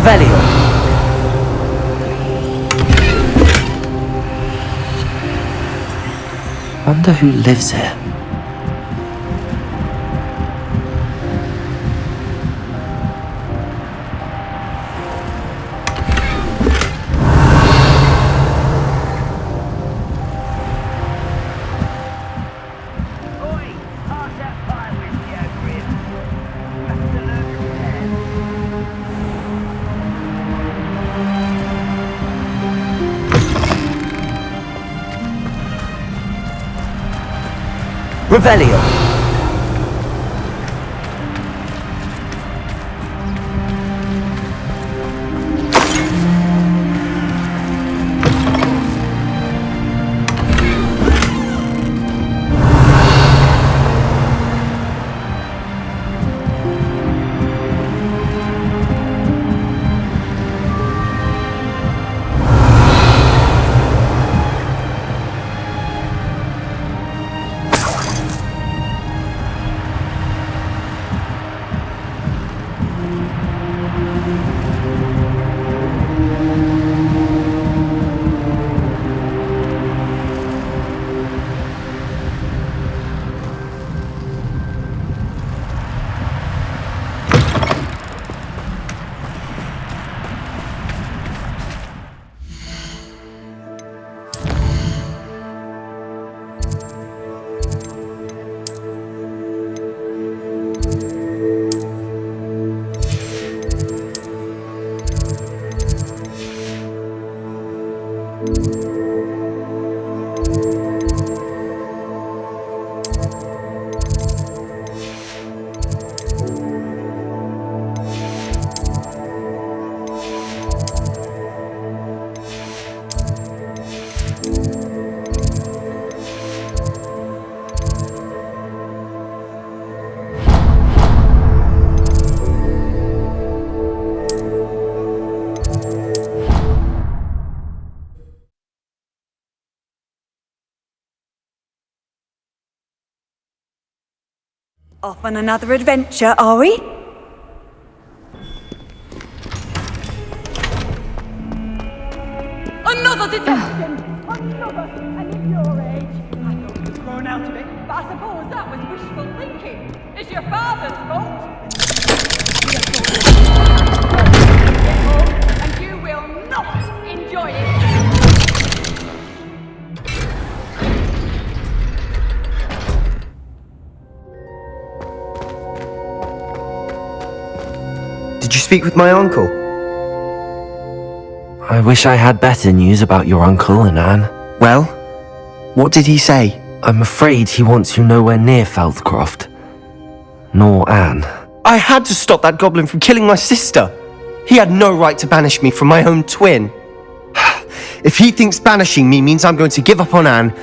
Revelio. Wonder who lives here. Revelio. Off on another adventure, are we? Another detention! Another! And at your age, I thought you was grown out of it, but I suppose that was wishful thinking. It's your father's fault. And you will not enjoy it. Did you speak with my uncle? I wish I had better news about your uncle and Anne. Well, what did he say? I'm afraid he wants you nowhere near Feldcroft. Nor Anne. I had to stop that goblin from killing my sister. He had no right to banish me from my own twin. If he thinks banishing me means I'm going to give up on Anne,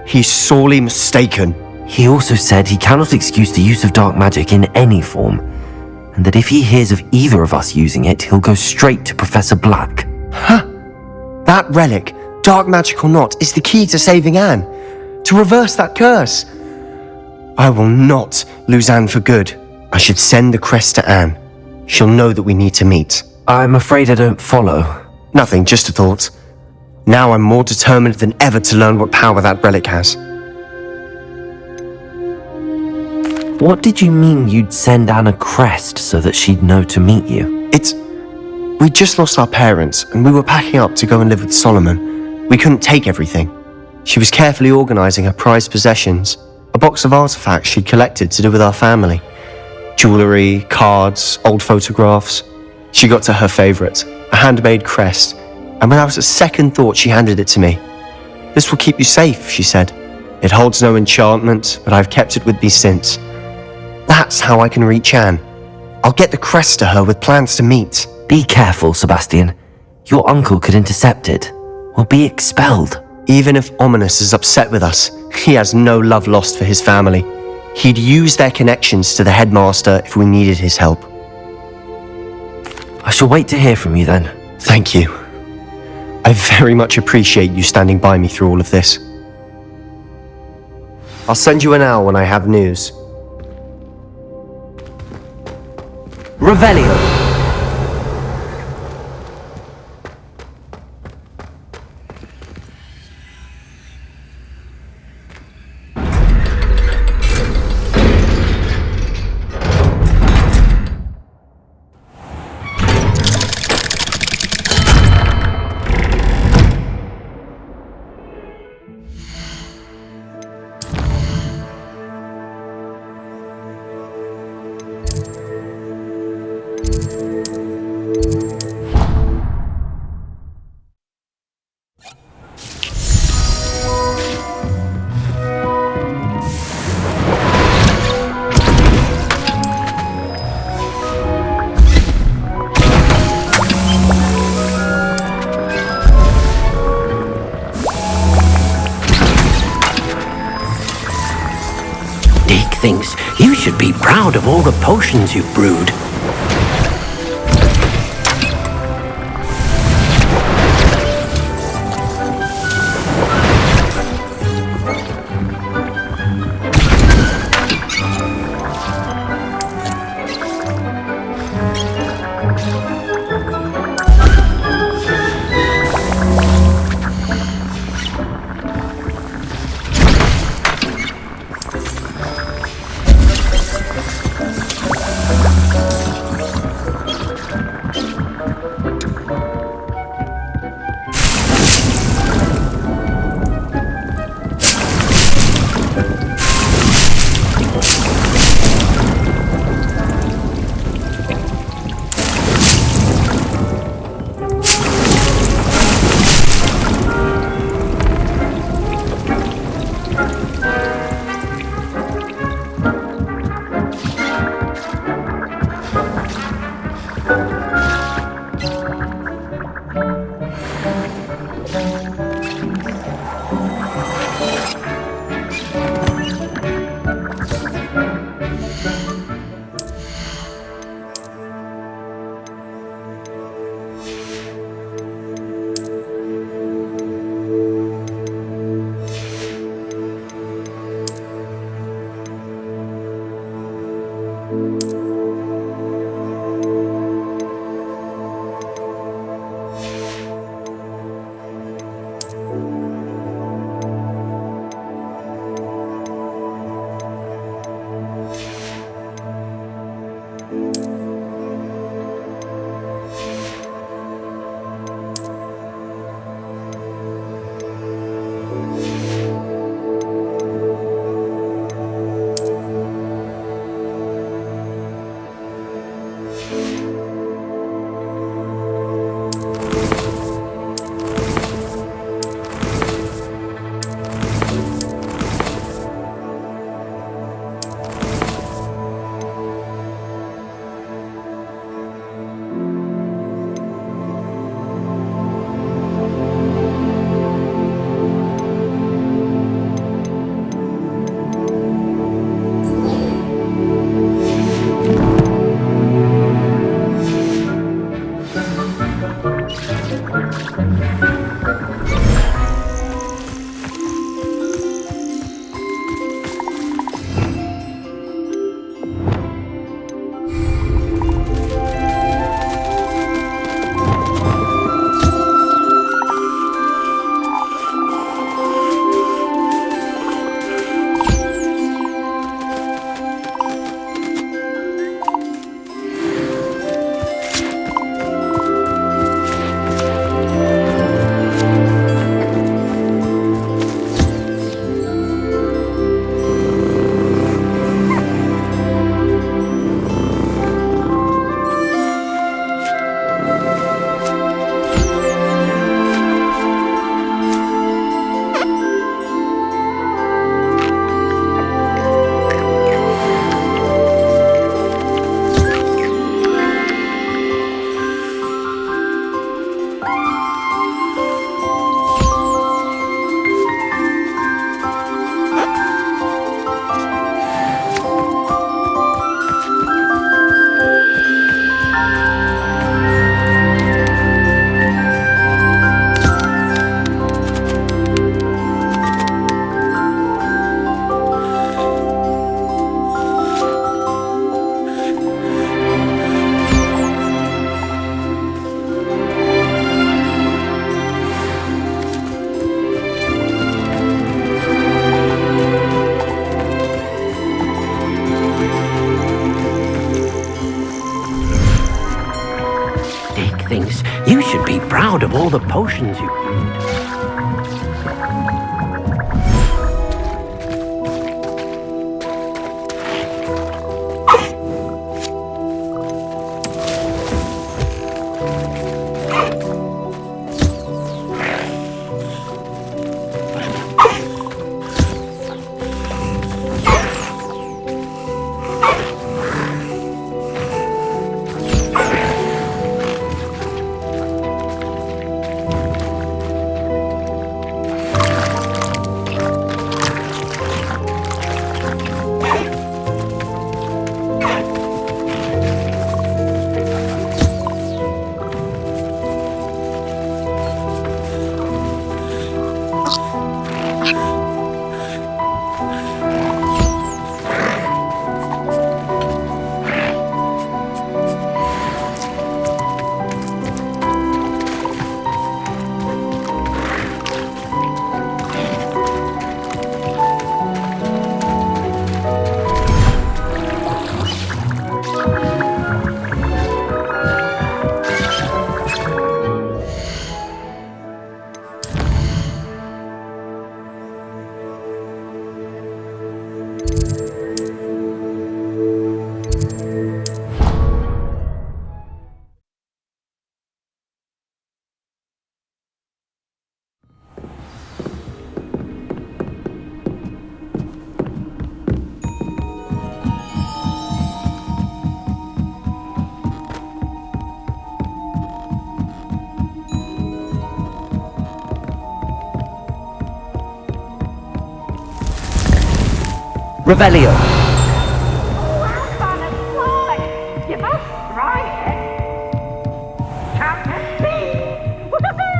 he's sorely mistaken. He also said he cannot excuse the use of dark magic in any form, and that if he hears of either of us using it, he'll go straight to Professor Black. Huh. That relic, dark magic or not, is the key to saving Anne. To reverse that curse. I will not lose Anne for good. I should send the crest to Anne. She'll know that we need to meet. I'm afraid I don't follow. Nothing, just a thought. Now I'm more determined than ever to learn what power that relic has. What did you mean you'd send Anne a crest so that she'd know to meet you? We just lost our parents, and we were packing up to go and live with Solomon. We couldn't take everything. She was carefully organising her prized possessions, a box of artifacts she'd collected to do with our family. Jewellery, cards, old photographs. She got to her favourite, a handmade crest, and without a second thought she handed it to me. "This will keep you safe," she said. "It holds no enchantment, but I've kept it with me since. That's how I can reach Anne. I'll get the crest to her with plans to meet." Be careful, Sebastian. Your uncle could intercept it, or be expelled. Even if Ominous is upset with us, he has no love lost for his family. He'd use their connections to the headmaster if we needed his help. I shall wait to hear from you then. Thank you. I very much appreciate you standing by me through all of this. I'll send you an hour when I have news. Revelio. thinks you should be proud of all the potions you've brewed. thinks you should be proud of all the potions you brewed. Revelio. Well done and fly! You must try it! Captain Speed! Woohoo!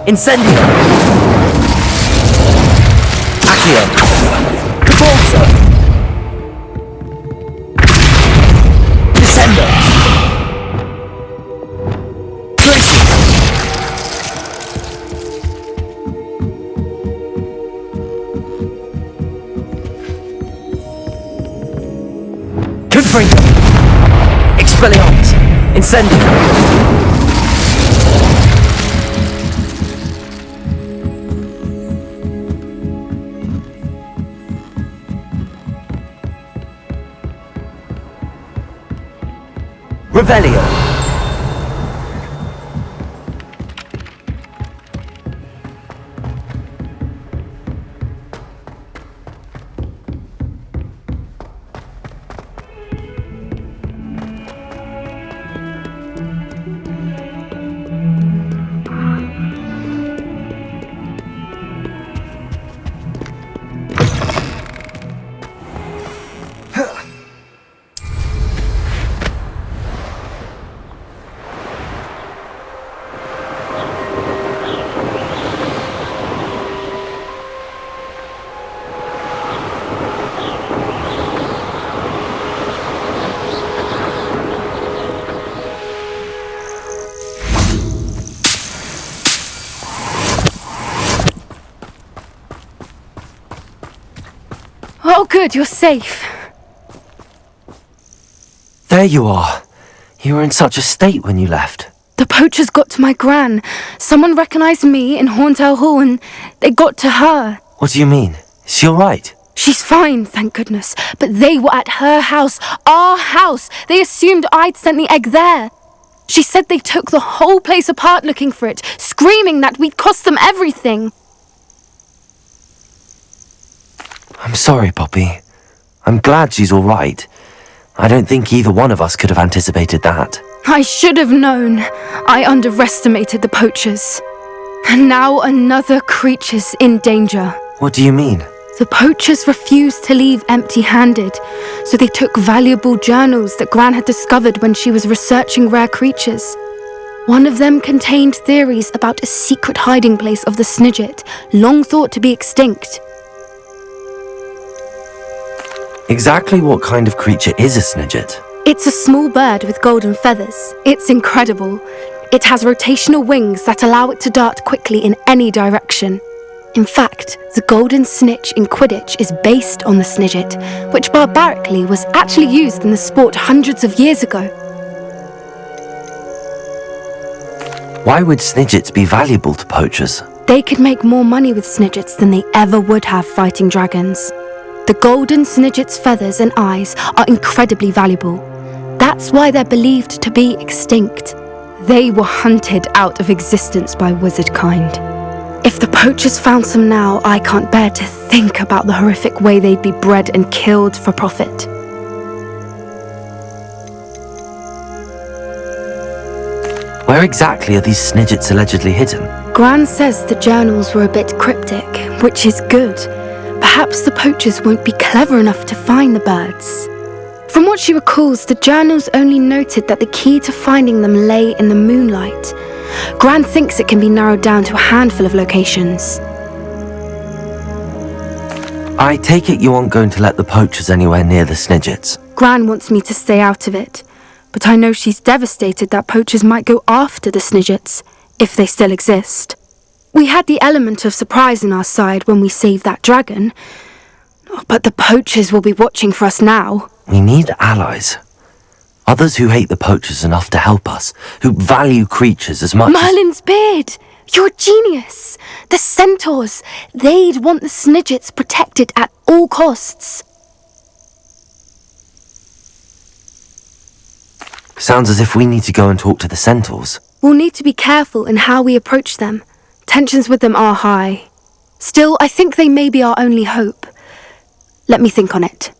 Incendio. Accio. Repulsor. Descendo. Confringo. Expelliarmus. Incendio. Revelio. Oh, good, you're safe. There you are. You were in such a state when you left. The poachers got to my gran. Someone recognized me in Horntail Hall and they got to her. What do you mean? Is she alright? She's fine, thank goodness. But they were at her house, our house. They assumed I'd sent the egg there. She said they took the whole place apart looking for it, screaming that we'd cost them everything. I'm sorry, Poppy. I'm glad she's alright. I don't think either one of us could have anticipated that. I should have known. I underestimated the poachers. And now another creature's in danger. What do you mean? The poachers refused to leave empty-handed, so they took valuable journals that Gran had discovered when she was researching rare creatures. One of them contained theories about a secret hiding place of the Snidget, long thought to be extinct. Exactly what kind of creature is a Snidget? It's a small bird with golden feathers. It's incredible. It has rotational wings that allow it to dart quickly in any direction. In fact, the golden snitch in Quidditch is based on the Snidget, which barbarically was actually used in the sport hundreds of years ago. Why would Snidgets be valuable to poachers? They could make more money with Snidgets than they ever would have fighting dragons. The golden Snidget's feathers and eyes are incredibly valuable. That's why they're believed to be extinct. They were hunted out of existence by wizard kind. If the poachers found some now, I can't bear to think about the horrific way they'd be bred and killed for profit. Where exactly are these Snidgets allegedly hidden? Gran says the journals were a bit cryptic, which is good. Perhaps the poachers won't be clever enough to find the birds. From what she recalls, the journals only noted that the key to finding them lay in the moonlight. Gran thinks it can be narrowed down to a handful of locations. I take it you aren't going to let the poachers anywhere near the Snidgets. Gran wants me to stay out of it, but I know she's devastated that poachers might go after the Snidgets, if they still exist. We had the element of surprise on our side when we saved that dragon, but the poachers will be watching for us now. We need allies. Others who hate the poachers enough to help us, who value creatures as much Merlin's beard! You're a genius! The centaurs! They'd want the Snidgets protected at all costs. Sounds as if we need to go and talk to the centaurs. We'll need to be careful in how we approach them. Tensions with them are high. Still, I think they may be our only hope. Let me think on it.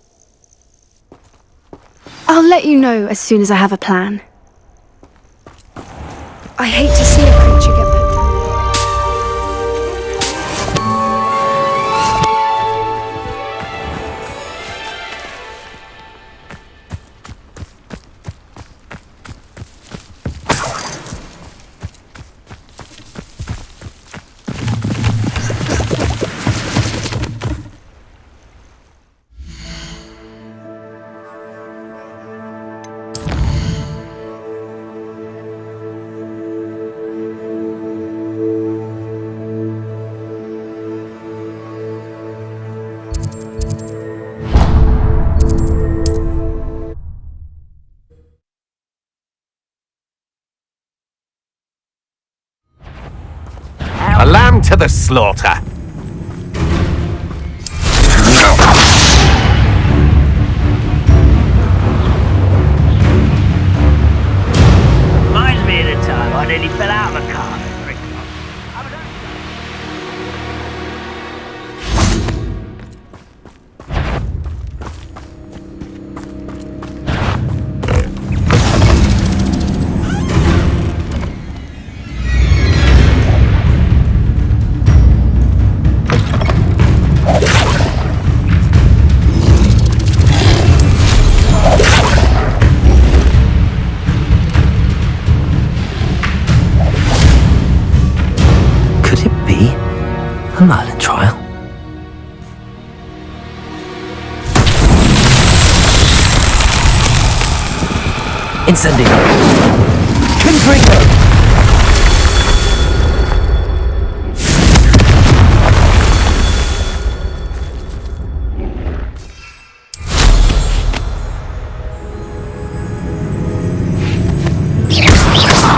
I'll let you know as soon as I have a plan. I hate to see a creature get put down. to the slaughter. Reminds me of the time I nearly fell out of a car. A Merlin trial? Incendio! Confringo!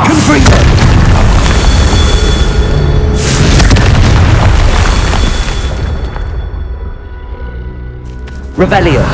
Confringo! Revelio.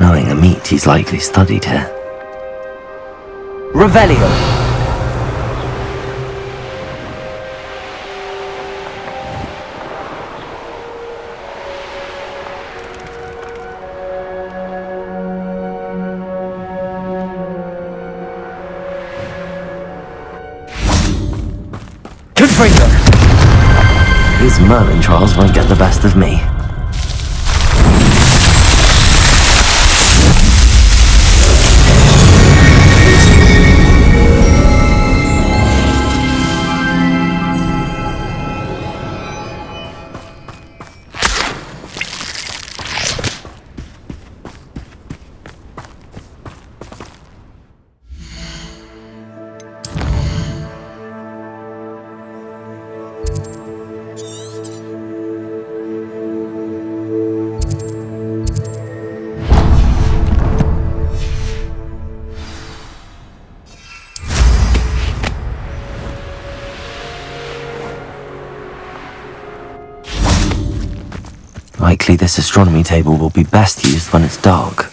Knowing the meat, he's likely studied here. Revelio! Confringo! His Merlin trials won't get the best of me. Likely this astronomy table will be best used when it's dark.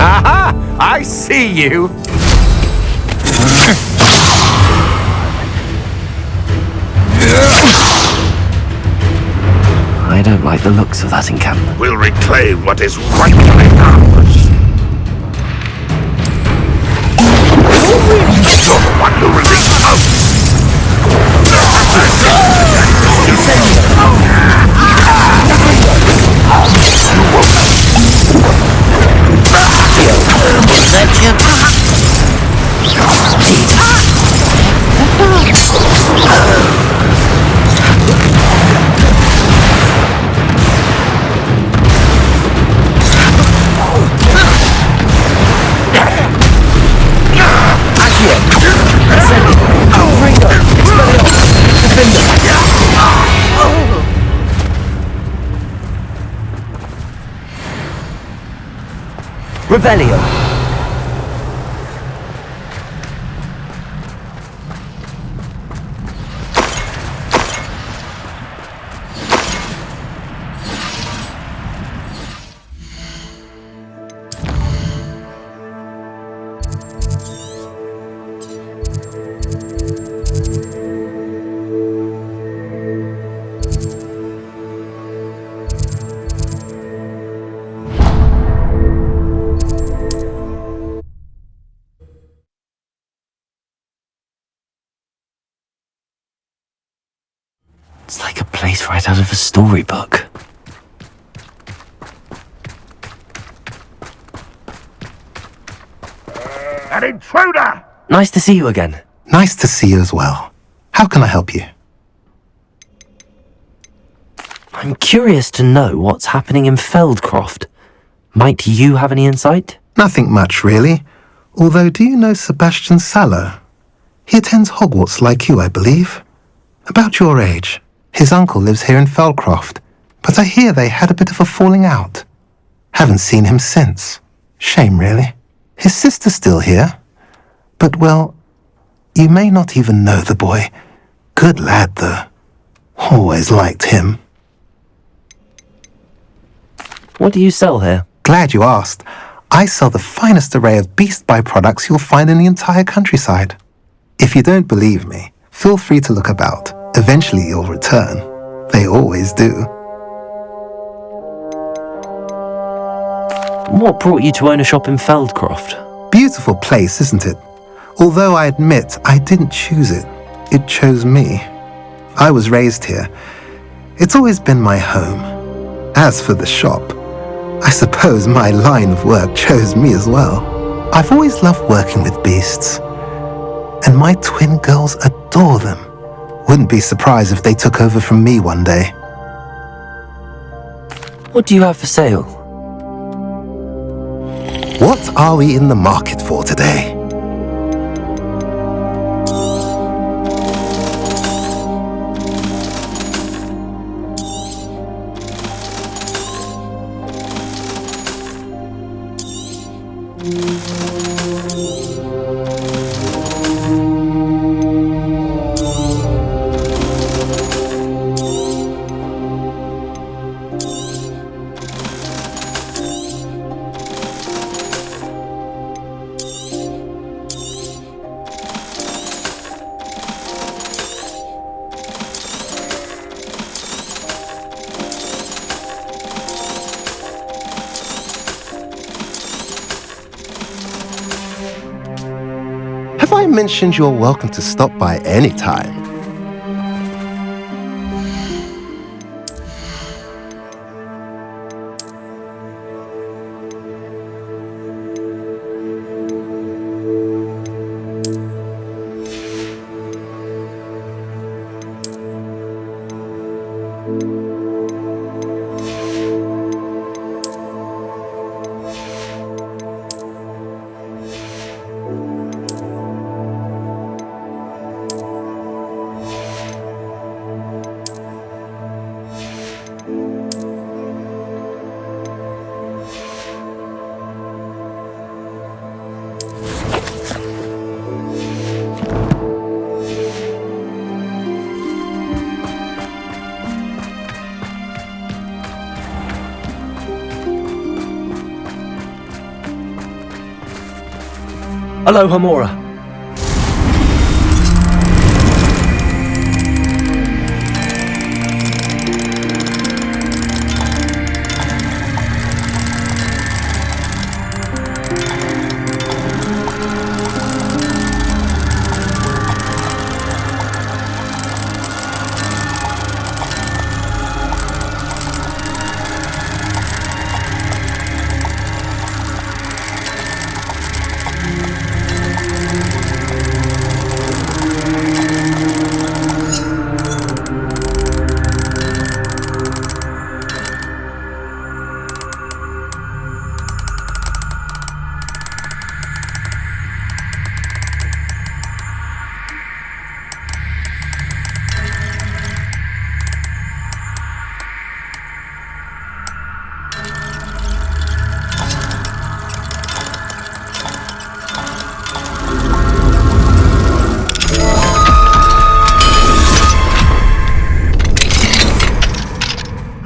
Aha! I see you! I don't like the looks of that encampment. We'll reclaim what is rightfully ours. Revelio! It's like a place right out of a storybook. An intruder! Nice to see you again. Nice to see you as well. How can I help you? I'm curious to know what's happening in Feldcroft. Might you have any insight? Nothing much, really. Although, do you know Sebastian Sallow? He attends Hogwarts like you, I believe. About your age. His uncle lives here in Feldcroft, but I hear they had a bit of a falling out. Haven't seen him since. Shame, really. His sister's still here. But, well, you may not even know the boy. Good lad, though. Always liked him. What do you sell here? Glad you asked. I sell the finest array of Beast Buy products you'll find in the entire countryside. If you don't believe me, feel free to look about. Eventually you'll return. They always do. What brought you to own a shop in Feldcroft? Beautiful place, isn't it? Although I admit I didn't choose it. It chose me. I was raised here. It's always been my home. As for the shop, I suppose my line of work chose me as well. I've always loved working with beasts. And my twin girls adore them. Wouldn't be surprised if they took over from me one day. What do you have for sale? What are we in the market for today? Have I mentioned you're welcome to stop by any time? Hello, Hamora.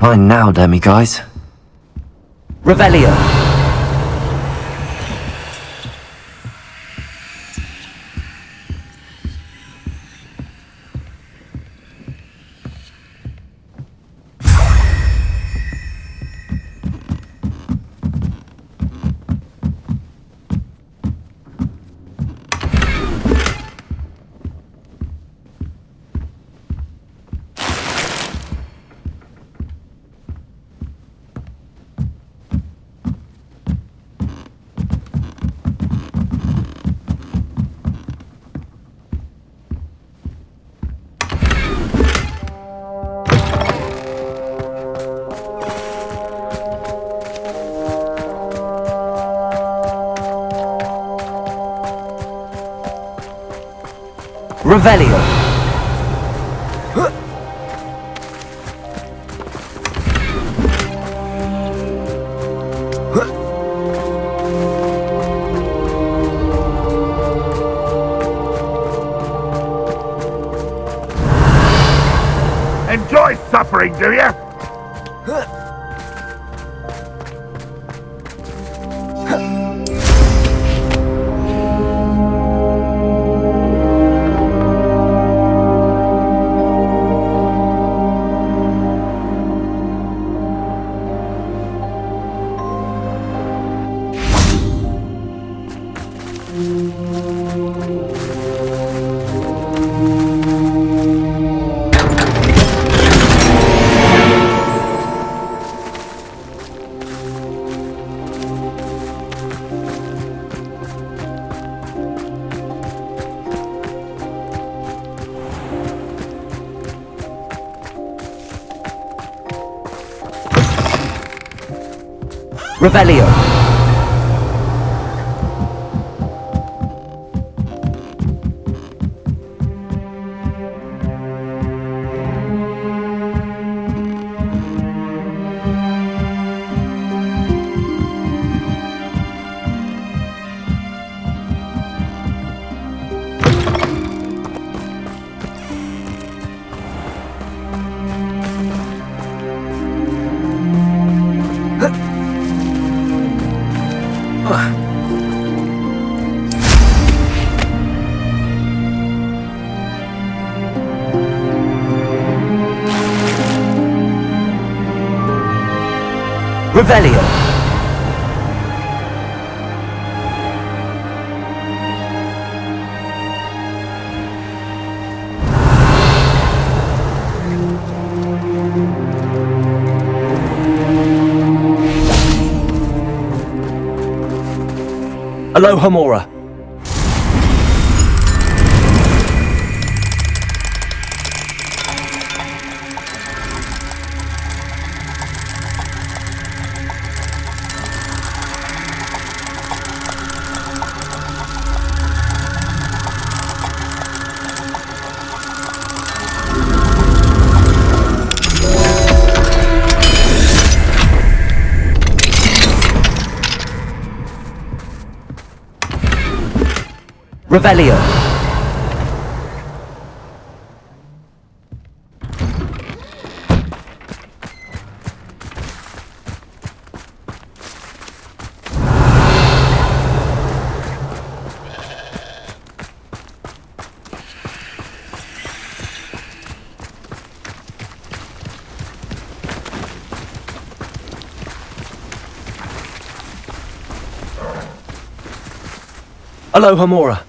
Mine now, demi-guys. Revelio. Revelio. Enjoy suffering, do you? Revelio. Revelio. Alohomora. Revelio. Alohomora.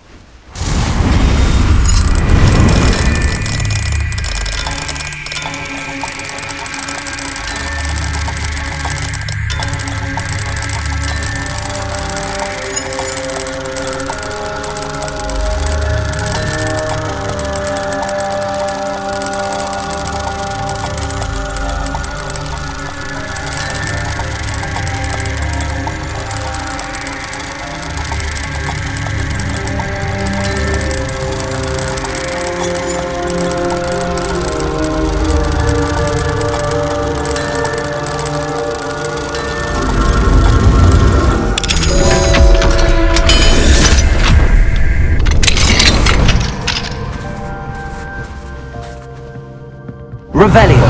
Revelio.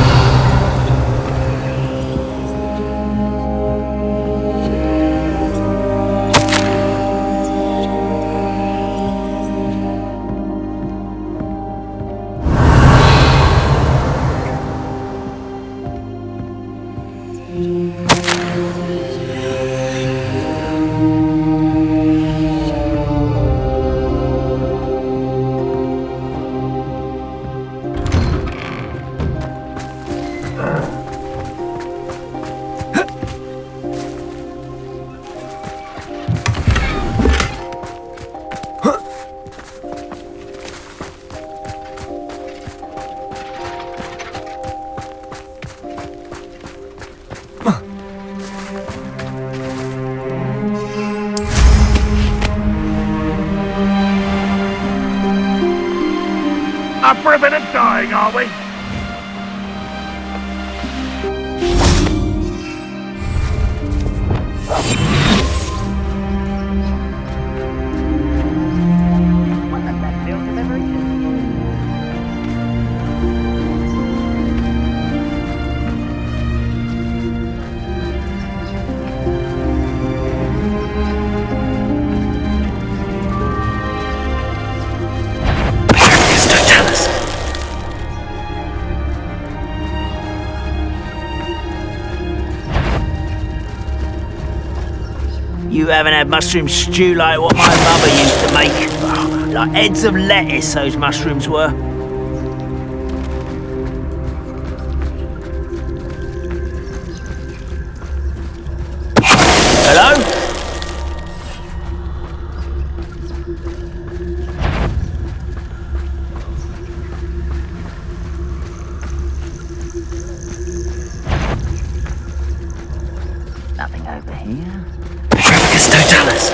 Up for a bit of dying, are we? You haven't had mushroom stew like what my mother used to make. Oh, like heads of lettuce, those mushrooms were. Hello? Nothing over here. Totalis!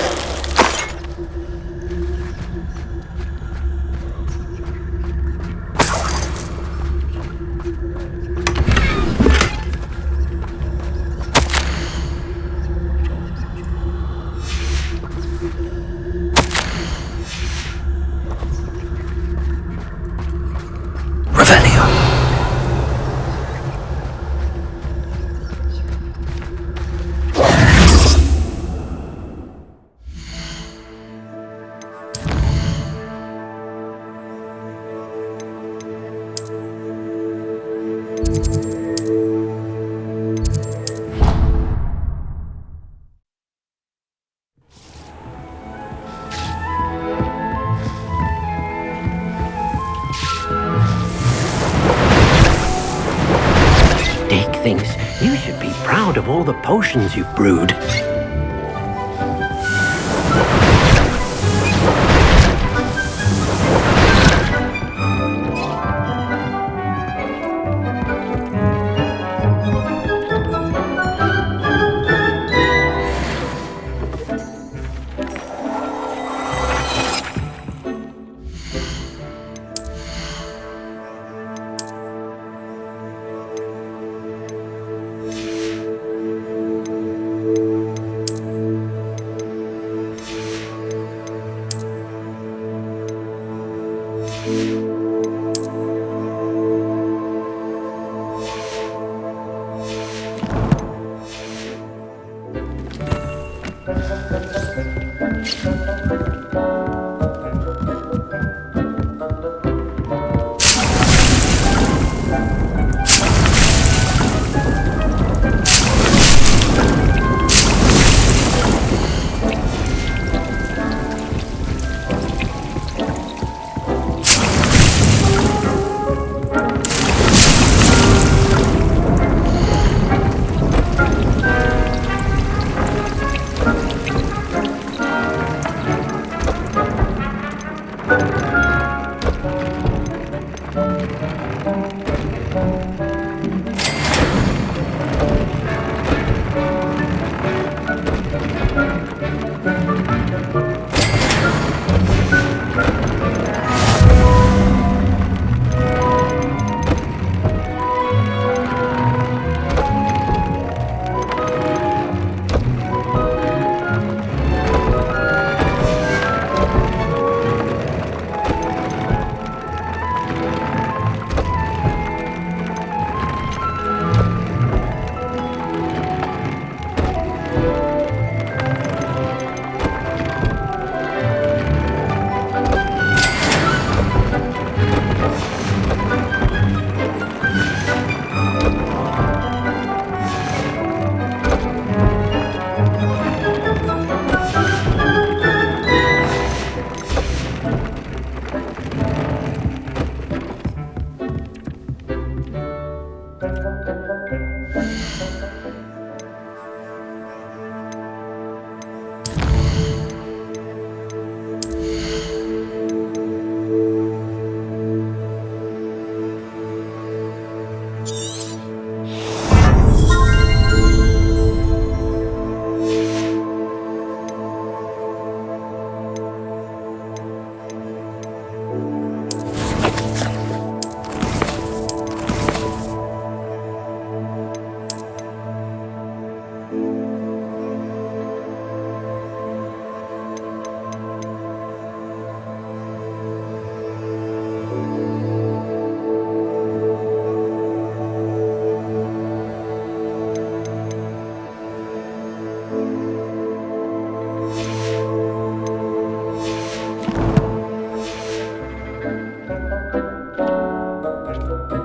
Dick thinks you should be proud of all the potions you've brewed.